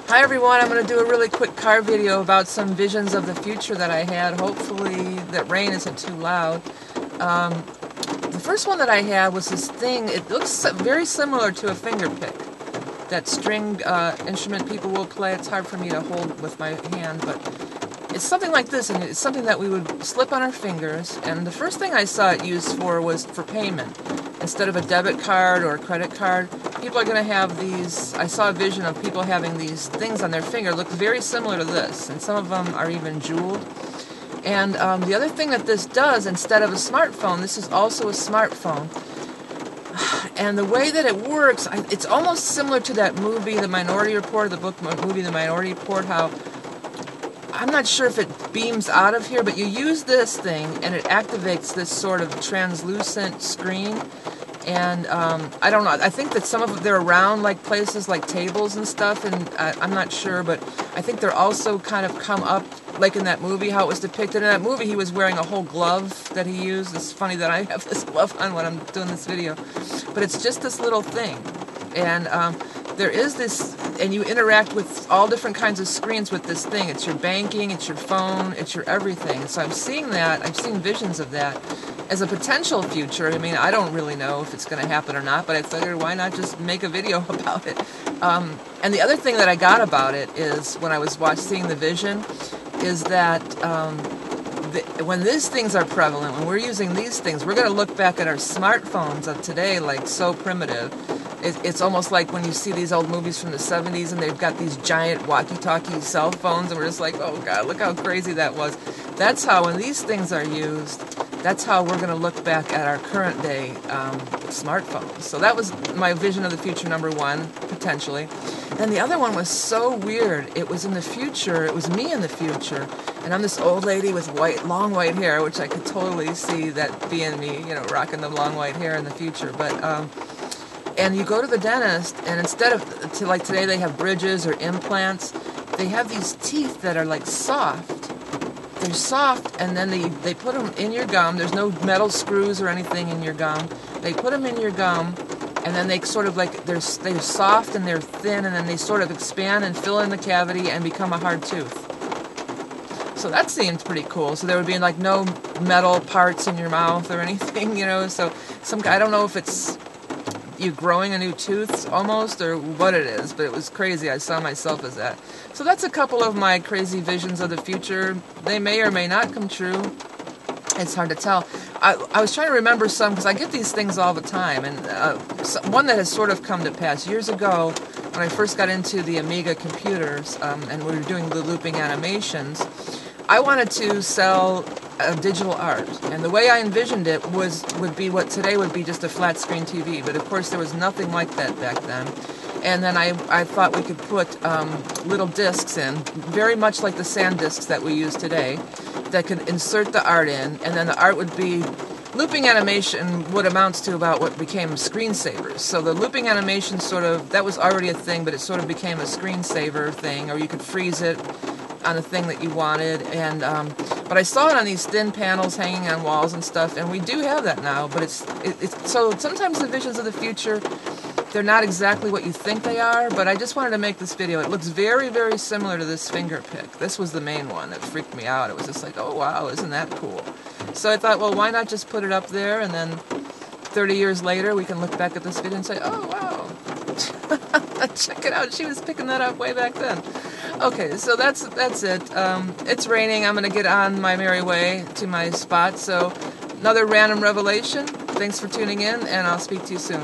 Hi everyone, I'm going to do a really quick car video about some visions of the future that I had. Hopefully that rain isn't too loud. The first one that I had was this thing. It looks very similar to a finger pick. That stringed instrument people will play. It's hard for me to hold with my hand, but it's something like this, and it's something that we would slip on our fingers. And the first thing I saw it used for was for payment. Instead of a debit card or a credit card, people are going to have these. I saw a vision of people having these things on their finger. It looks very similar to this, and some of them are even jeweled. And the other thing that this does, instead of a smartphone, this is also a smartphone. And the way that it works, it's almost similar to that movie, The Minority Report, the book movie, The Minority Report, how I'm not sure if it beams out of here, but you use this thing and it activates this sort of translucent screen. And I don't know, I think that some of they're around like places like tables and stuff, and I'm not sure, but I think they're also kind of come up like in that movie, how it was depicted. In that movie he was wearing a whole glove that he used. It's funny that I have this glove on when I'm doing this video, but it's just this little thing. And there is this, and you interact with all different kinds of screens with this thing. It's your banking, it's your phone, it's your everything. And so I'm seeing that, I've seen visions of that as a potential future. I mean, I don't really know if it's going to happen or not, but I figured why not just make a video about it. And the other thing that I got about it is, when I was seeing the vision, is that when these things are prevalent, when we're using these things, we're going to look back at our smartphones of today like so primitive. It's almost like when you see these old movies from the 70s and they've got these giant walkie-talkie cell phones, and we're just like, oh God, look how crazy that was. That's how, when these things are used, that's how we're going to look back at our current day smartphones. So that was my vision of the future, number one, potentially. Then the other one was so weird. It was in the future. It was me in the future. And I'm this old lady with long white hair, which I could totally see that being me, you know, rocking the long white hair in the future. But and you go to the dentist, and instead of, like today they have bridges or implants, they have these teeth that are like soft. They're soft, and then they put them in your gum. There's no metal screws or anything in your gum. They put them in your gum, and then they sort of like, they're soft and they're thin, and then they sort of expand and fill in the cavity and become a hard tooth. So that seemed pretty cool. So there would be like no metal parts in your mouth or anything, you know. So I don't know if it's you growing a new tooth almost, or what it is, but it was crazy. I saw myself as that. So that's a couple of my crazy visions of the future. They may or may not come true. It's hard to tell. I was trying to remember some, because I get these things all the time, and one that has sort of come to pass. Years ago, when I first got into the Amiga computers, and we were doing the looping animations, I wanted to sell digital art, and the way I envisioned it would be what today would be just a flat screen TV, but of course there was nothing like that back then. And then I thought we could put little discs in, very much like the sand discs that we use today, that could insert the art in, and then the art would be looping animation. What amounts to about what became screensavers. So the looping animation that was already a thing, but it sort of became a screensaver thing, or you could freeze it on a thing that you wanted. And but I saw it on these thin panels hanging on walls and stuff, and we do have that now. But it's so sometimes the visions of the future, they're not exactly what you think they are. But I just wanted to make this video. It looks very, very similar to this finger pick. This was the main one that freaked me out. It was just like, oh wow, isn't that cool? So I thought, well, why not just put it up there, and then 30 years later we can look back at this video and say, oh wow, check it out, she was picking that up way back then. Okay, so that's it. It's raining. I'm going to get on my merry way to my spot. So another random revelation. Thanks for tuning in, and I'll speak to you soon.